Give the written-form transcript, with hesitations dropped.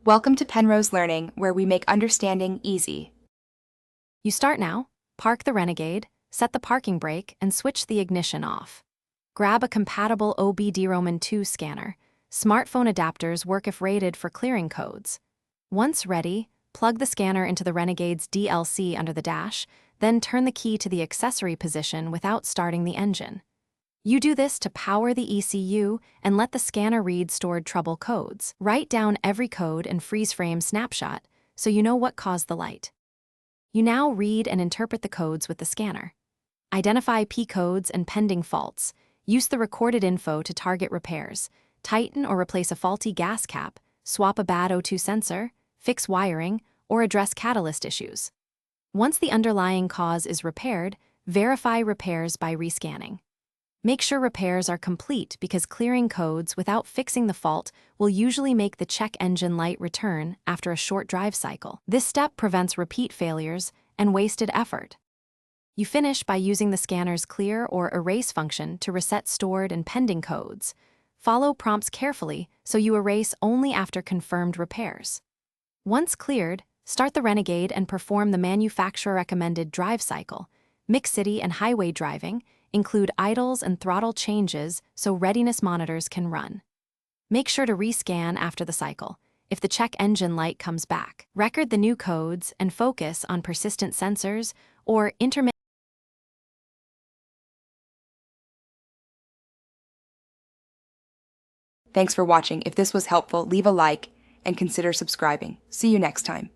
Welcome to Penrose Learning, where we make understanding easy. You start now, park the Renegade, set the parking brake, and switch the ignition off. Grab a compatible OBD-ROMAN 2 scanner. Smartphone adapters work if rated for clearing codes. Once ready, plug the scanner into the Renegade's DLC under the dash, then turn the key to the accessory position without starting the engine. You do this to power the ECU and let the scanner read stored trouble codes. Write down every code and freeze frame snapshot so you know what caused the light. You now read and interpret the codes with the scanner. Identify P codes and pending faults. Use the recorded info to target repairs. Tighten or replace a faulty gas cap, swap a bad O2 sensor, fix wiring, or address catalyst issues. Once the underlying cause is repaired, verify repairs by rescanning. Make sure repairs are complete because clearing codes without fixing the fault will usually make the check engine light return after a short drive cycle. This step prevents repeat failures and wasted effort. You finish by using the scanner's clear or erase function to reset stored and pending codes. Follow prompts carefully so you erase only after confirmed repairs. Once cleared, start the Renegade and perform the manufacturer-recommended drive cycle. Mixed city and highway driving include idles and throttle changes so readiness monitors can run. Make sure to rescan after the cycle if the check engine light comes back. Record the new codes and focus on persistent sensors or intermittent. Thanks for watching. If this was helpful, leave a like and consider subscribing. See you next time.